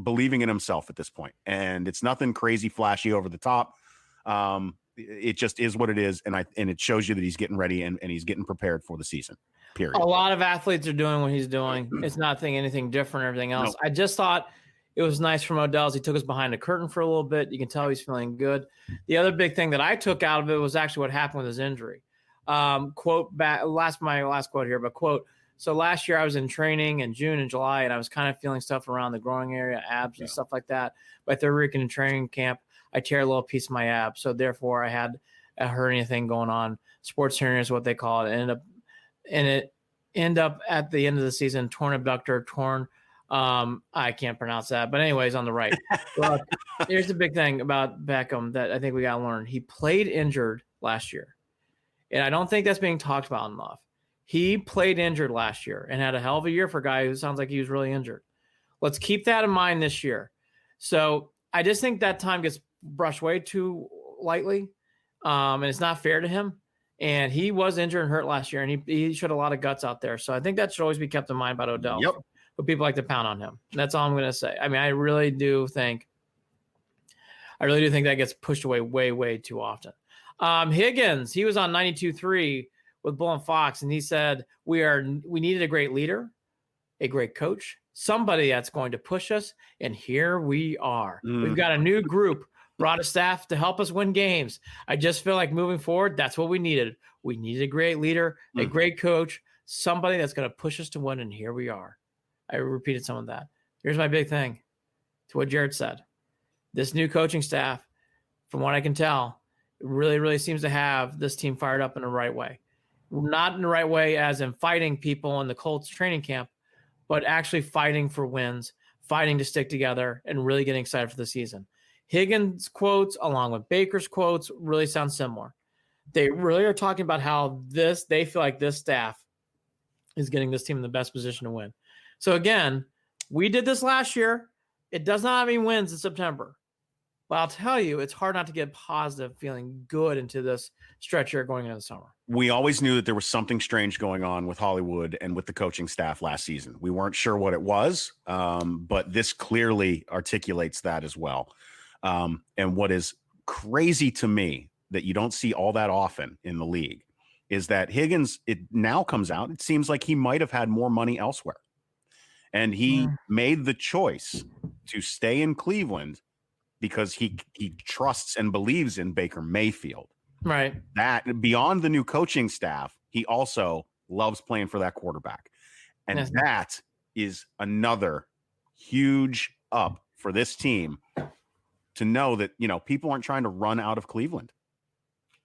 believing in himself at this point. And it's nothing crazy, flashy, over the top. It just is what it is, and it shows you that he's getting ready and he's getting prepared for the season. Period. A lot of athletes are doing what he's doing. It's not anything different or everything else. Nope. I just thought it was nice from Odell. He took us behind the curtain for a little bit. You can tell he's feeling good. The other big thing that I took out of it was actually what happened with his injury. Quote back, my last quote here, but quote. So last year I was in training in June and July, and I was kind of feeling stuff around the growing area, abs and stuff like that. By third week in training camp, I tear a little piece of my ab. So therefore I had a hernia thing going on. Sports hernia is what they call it. It ended up at the end of the season, torn abductor, torn. I can't pronounce that, but anyways, on the right. Look, here's the big thing about Beckham that I think we got to learn. He played injured last year, and I don't think that's being talked about enough. He played injured last year and had a hell of a year for a guy who sounds like he was really injured. Let's keep that in mind this year. So I just think that time gets brushed way too lightly, and it's not fair to him. And he was injured and hurt last year, and he showed a lot of guts out there. So I think that should always be kept in mind about Odell. Yep. But people like to pound on him. And that's all I'm going to say. I mean, I really do think that gets pushed away way, way too often. Higgins, he was on 92.3 with Bull and Fox, and he said, we needed a great leader, a great coach, somebody that's going to push us, and here we are. We've got a new group, brought a staff to help us win games. I just feel like moving forward, that's what we needed. We needed a great leader, a great coach, somebody that's going to push us to win, and here we are. I repeated some of that. Here's my big thing to what Jared said. This new coaching staff, from what I can tell, really, really seems to have this team fired up in the right way. Not in the right way as in fighting people in the Colts training camp, but actually fighting for wins, fighting to stick together, and really getting excited for the season. Higgins' quotes, along with Baker's quotes, really sound similar. They really are talking about how they feel like this staff is getting this team in the best position to win. So again, we did this last year. It does not have any wins in September. But I'll tell you, it's hard not to get positive, feeling good into this stretch here going into the summer. We always knew that there was something strange going on with Hollywood and with the coaching staff last season. We weren't sure what it was, but this clearly articulates that as well. And what is crazy to me that you don't see all that often in the league is that Higgins, it now comes out, it seems like he might have had more money elsewhere. And he made the choice to stay in Cleveland because he trusts and believes in Baker Mayfield. Right. That beyond the new coaching staff, he also loves playing for that quarterback. And that is another huge up for this team to know that, people aren't trying to run out of Cleveland.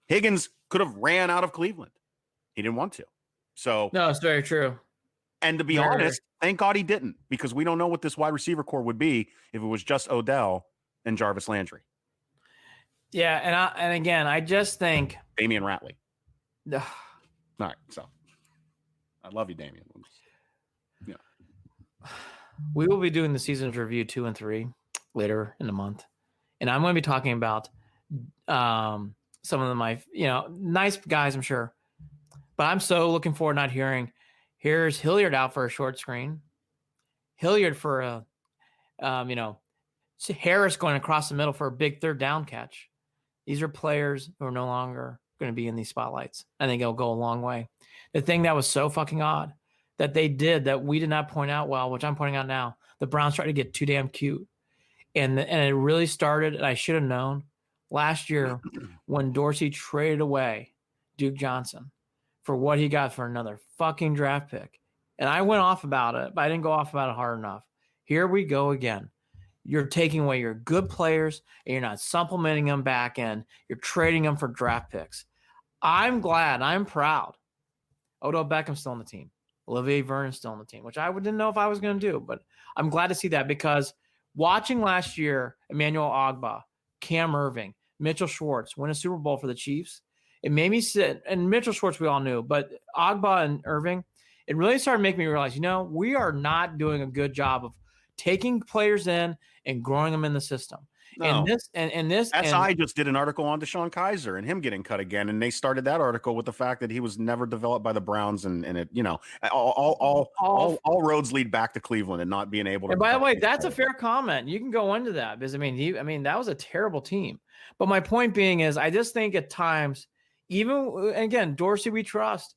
Higgins could have ran out of Cleveland. He didn't want to. So no, it's very true. And to be honest, thank God he didn't, because we don't know what this wide receiver core would be if it was just Odell and Jarvis Landry. Yeah, and again, I just think Damian Ratley. All right, so I love you, Damian. Yeah, we will be doing the season's review 2 and 3 later in the month, and I'm going to be talking about some of my nice guys, I'm sure, but I'm so looking forward not hearing. Here's Hilliard out for a short screen. Hilliard for Harris going across the middle for a big third down catch. These are players who are no longer going to be in these spotlights. I think it'll go a long way. The thing that was so fucking odd that they did that we did not point out well, which I'm pointing out now, the Browns tried to get too damn cute. And it really started, and I should have known, last year when Dorsey traded away Duke Johnson for what he got for another fucking draft pick. And I went off about it, but I didn't go off about it hard enough. Here we go again. You're taking away your good players, and you're not supplementing them back in. You're trading them for draft picks. I'm glad. I'm proud. Odell Beckham's still on the team. Olivier Vernon's still on the team, which I didn't know if I was going to do, but I'm glad to see that because watching last year, Emmanuel Ogbah, Cam Irving, Mitchell Schwartz win a Super Bowl for the Chiefs, it made me sit, and Mitchell Schwartz we all knew, but Ogbah and Irving, it really started making me realize, we are not doing a good job of taking players in and growing them in the system. No. And this SI just did an article on Deshaun Kaiser and him getting cut again, and they started that article with the fact that he was never developed by the Browns, and it, all roads lead back to Cleveland and not being able to. And by the way, that's a fair comment. You can go into that because that was a terrible team. But my point being is, I just think at times, even again, Dorsey we trust.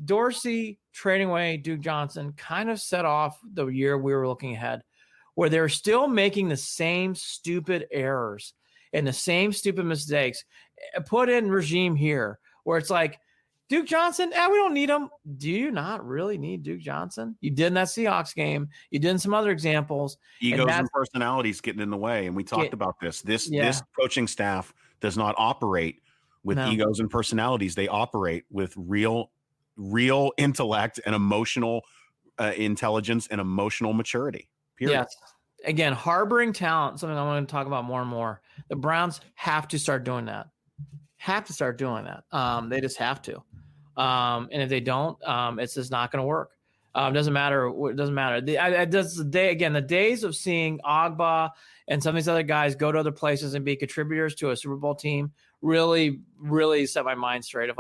Dorsey trading away Duke Johnson kind of set off the year we were looking ahead, where they're still making the same stupid errors and the same stupid mistakes. Put in regime here where it's like, Duke Johnson, we don't need him. Do you not really need Duke Johnson? You did in that Seahawks game. You did in some other examples. Egos and personalities getting in the way, and we talked about this. This coaching staff does not operate with egos and personalities. They operate with real intellect and emotional intelligence and emotional maturity. Period. Yes. Again, harboring talent, something I want to talk about more and more. The Browns have to start doing that. They just have to. And if they don't, it's just not going to work. It doesn't matter. It doesn't matter. The days of seeing Ogbah and some of these other guys go to other places and be contributors to a Super Bowl team really, really set my mind straight of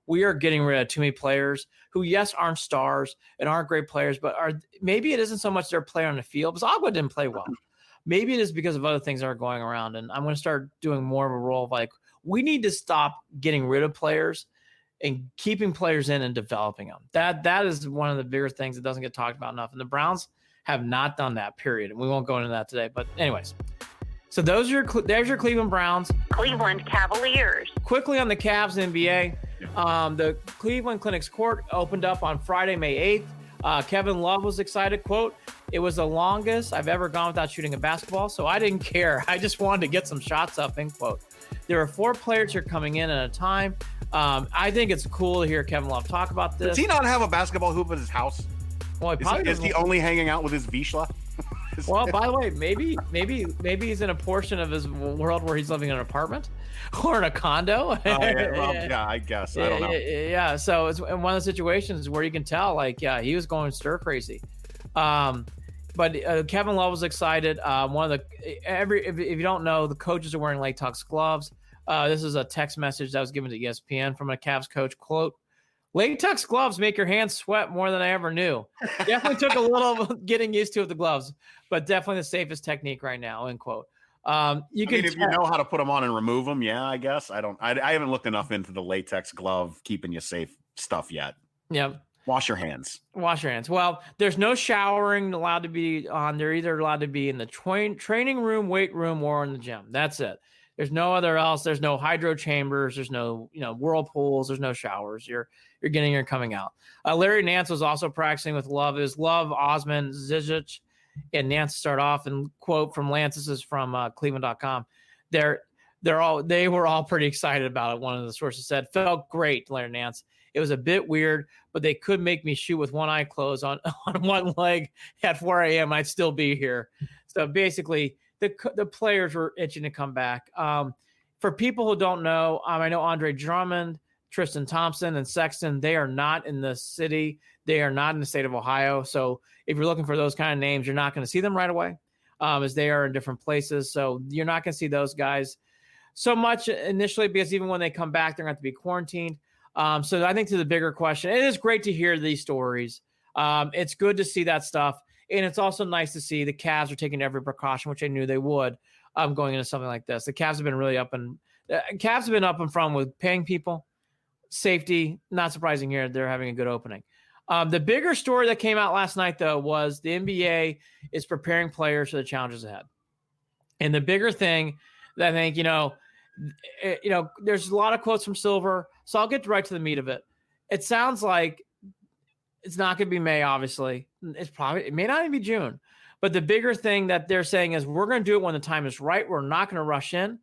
we are getting rid of too many players who, yes, aren't stars and aren't great players, but maybe it isn't so much their player on the field because Ogbah didn't play well. Maybe it is because of other things that are going around. And I'm going to start doing more of a role of we need to stop getting rid of players and keeping players in and developing them. That is one of the bigger things that doesn't get talked about enough. And the Browns have not done that, period. And we won't go into that today. But anyways, so there's your Cleveland Browns. Cleveland Cavaliers. Quickly on the Cavs NBA. The Cleveland Clinic's court opened up on Friday, May 8th. Kevin Love was excited. Quote, "It was the longest I've ever gone without shooting a basketball, so I didn't care. I just wanted to get some shots up," end quote. There are 4 players here coming in at a time. I think it's cool to hear Kevin Love talk about this. Does he not have a basketball hoop at his house? Well, is he only hanging out with his Vishla? Well, by the way, maybe he's in a portion of his world where he's living in an apartment or in a condo. I guess. I don't know. Yeah, so it's one of the situations where you can tell, he was going stir crazy. But Kevin Love was excited. If you don't know, the coaches are wearing latex gloves. This is a text message that was given to ESPN from a Cavs coach. Quote, "Latex gloves make your hands sweat more than I ever knew. Definitely took a little getting used to with the gloves, but definitely the safest technique right now," end quote. If you know how to put them on and remove them, yeah, I guess. I haven't looked enough into the latex glove keeping you safe stuff yet. Yeah. Wash your hands. Well, there's no showering allowed to be on. They're either allowed to be in the training room, weight room, or in the gym. That's it. There's no other else. There's no hydro chambers. There's no, whirlpools. There's no showers. You're getting here and coming out. Larry Nance was also practicing with Love. Is Love, Osman, Zizic, and Nance start off. And quote from Lance, this is from Cleveland.com. They were all pretty excited about it. One of the sources said, "Felt great, Larry Nance. It was a bit weird, but they could make me shoot with one eye closed on one leg at 4 a.m. I'd still be here." So basically, the players were itching to come back. For people who don't know, I know Andre Drummond, Tristan Thompson, and Sexton, they are not in the city. They are not in the state of Ohio. So if you're looking for those kind of names, you're not going to see them right away as they are in different places. So you're not going to see those guys so much initially because even when they come back, they're going to have to be quarantined. So I think to the bigger question, it is great to hear these stories. It's good to see that stuff. And it's also nice to see the Cavs are taking every precaution, which I knew they would, going into something like this. The Cavs have been really up and Cavs have been up in front with paying people, safety. Not surprising here. They're having a good opening. The bigger story that came out last night, though, was the NBA is preparing players for the challenges ahead. And the bigger thing that I think, there's a lot of quotes from Silver, so I'll get right to the meat of it. It sounds like it's not going to be May, obviously. It may not even be June. But the bigger thing that they're saying is we're going to do it when the time is right. We're not going to rush in.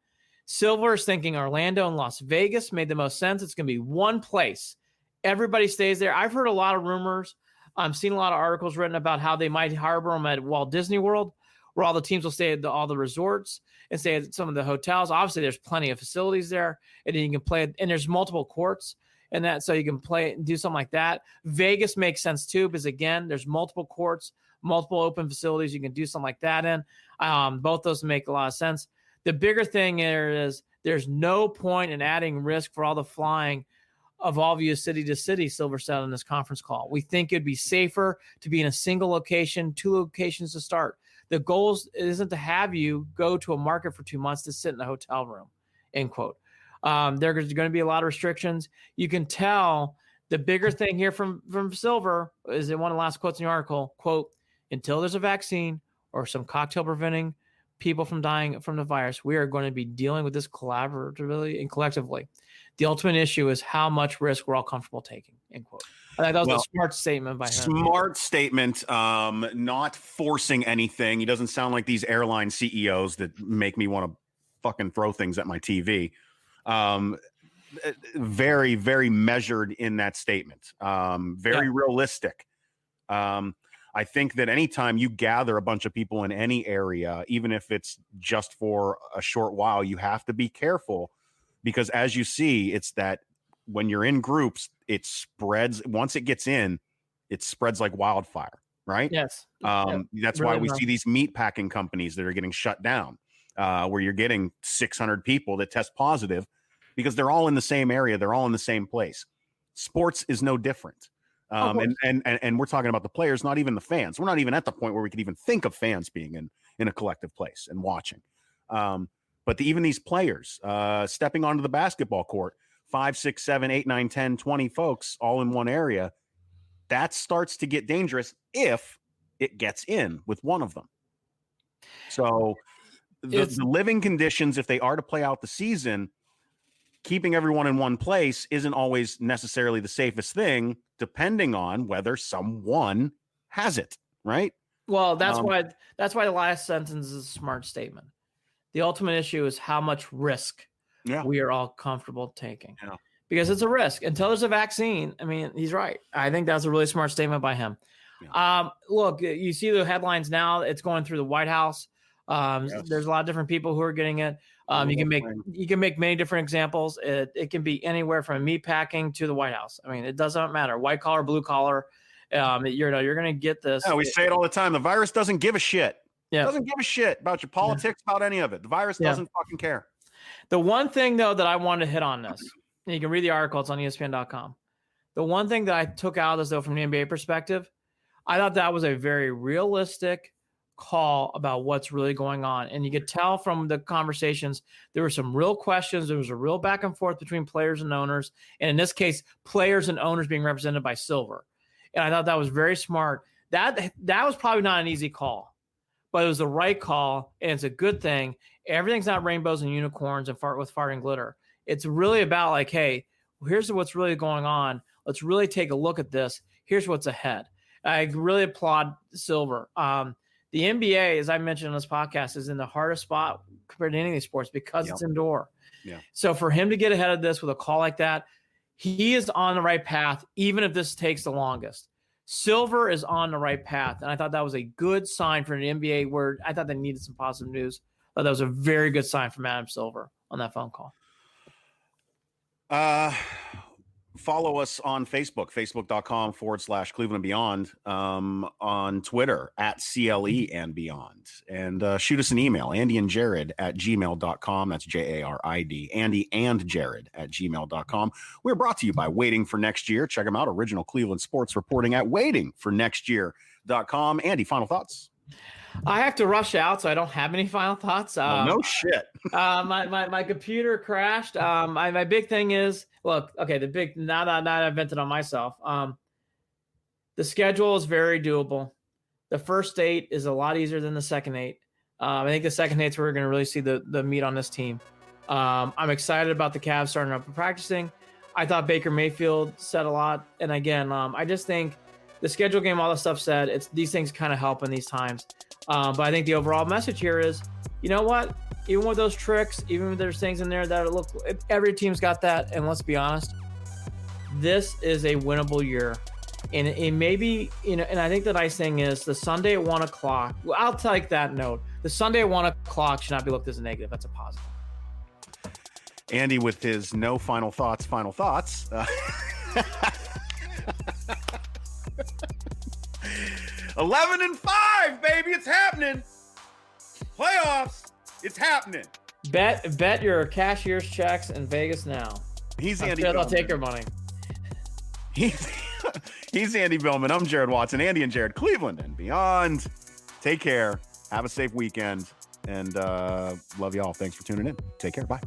Silver is thinking Orlando and Las Vegas made the most sense. It's going to be one place. Everybody stays there. I've heard a lot of rumors. I've seen a lot of articles written about how they might harbor them at Walt Disney World, where all the teams will stay at all the resorts and stay at some of the hotels. Obviously, there's plenty of facilities there, and you can play. And there's multiple courts, and that so you can play and do something like that. Vegas makes sense too, because again, there's multiple courts, multiple open facilities. You can do something like that in. Both those make a lot of sense. The bigger thing here is there's no point in adding risk for all the flying of all of you city to city, Silver said on this conference call. We think it'd be safer to be in a single location, 2 locations to start. The goal isn't to have you go to a market for 2 months to sit in a hotel room, end quote. There's going to be a lot of restrictions. You can tell the bigger thing here from Silver is in one of the last quotes in the article, quote, until there's a vaccine or some cocktail preventing people from dying from the virus, we are going to be dealing with this collaboratively and collectively. The ultimate issue is how much risk we're all comfortable taking, end quote. I think that was a smart statement by him. Smart statement, not forcing anything. He doesn't sound like these airline CEOs that make me want to fucking throw things at my TV. Very, very measured in that statement. Very realistic. I think that anytime you gather a bunch of people in any area, even if it's just for a short while, you have to be careful because as you see, it's that when you're in groups, it spreads. Once it gets in, it spreads like wildfire, right? Yes. That's really why we see these meat packing companies that are getting shut down, where you're getting 600 people that test positive because they're all in the same area. They're all in the same place. Sports is no different. And we're talking about the players, not even the fans. We're not even at the point where we could even think of fans being in a collective place and watching. But even these players stepping onto the basketball court, 5, 6, 7, 8, 9, 10, 20 folks all in one area, that starts to get dangerous if it gets in with one of them. So the living conditions, if they are to play out the season, keeping everyone in one place isn't always necessarily the safest thing, depending on whether someone has it, right? Well, that's why the last sentence is a smart statement. The ultimate issue is how much risk we are all comfortable taking. Yeah. Because it's a risk. Until there's a vaccine, I mean, he's right. I think that's a really smart statement by him. Yeah. Look, you see the headlines now. It's going through the White House. There's a lot of different people who are getting it. You can make many different examples. It can be anywhere from meat packing to the White House. I mean, it doesn't matter. White collar, blue collar. You're going to get this. Yeah, we say it all the time. The virus doesn't give a shit. Yeah. It doesn't give a shit about your politics, about any of it. The virus doesn't fucking care. The one thing, though, that I wanted to hit on this, and you can read the article. It's on ESPN.com. The one thing that I took out of this, though, from the NBA perspective, I thought that was a very realistic call about what's really going on. And you could tell from the conversations, there were some real questions. There was a real back and forth between players and owners. And in this case, players and owners being represented by Silver. And I thought that was very smart. That was probably not an easy call, but it was the right call. And it's a good thing. Everything's not rainbows and unicorns and with farting glitter. It's really about like, hey, here's what's really going on. Let's really take a look at this. Here's what's ahead. I really applaud Silver. The NBA, as I mentioned on this podcast, is in the hardest spot compared to any of these sports because it's indoor. Yeah. So for him to get ahead of this with a call like that, he is on the right path, even if this takes the longest. Silver is on the right path, and I thought that was a good sign for an NBA where I thought they needed some positive news. I thought that was a very good sign from Adam Silver on that phone call. Follow us on Facebook, facebook.com/Cleveland and Beyond, on Twitter @CLE and Beyond, and shoot us an email, andyandjared@gmail.com. That's JARID, Andy and Jared @gmail.com. We're brought to you by Waiting for Next Year. Check them out. Original Cleveland sports reporting at waitingfornextyear.com. Andy, final thoughts? I have to rush out, so I don't have any final thoughts. No shit. My computer crashed. My big thing is, look, okay, now I vented on myself. The schedule is very doable. The first 8 is a lot easier than the second 8. I think the second 8's where we're going to really see the meat on this team. I'm excited about the Cavs starting up and practicing. I thought Baker Mayfield said a lot. And again, I just think the schedule game, all the stuff said, these things kind of help in these times. But I think the overall message here is, you know what? Even with those tricks, even if there's things in there that look, every team's got that. And let's be honest, this is a winnable year. And it maybe, and I think the nice thing is the Sunday at 1 o'clock. Well, I'll take that note. The Sunday at 1 o'clock should not be looked as a negative. That's a positive. Andy with his no final thoughts. 11-5, baby. It's happening. Playoffs. It's happening. Bet your cashier's checks in Vegas now. He's Andy Billman. I'll Billman. take your money. He's Andy Billman. I'm Jared Watson. Andy and Jared, Cleveland and beyond. Take care. Have a safe weekend. And love you all. Thanks for tuning in. Take care. Bye.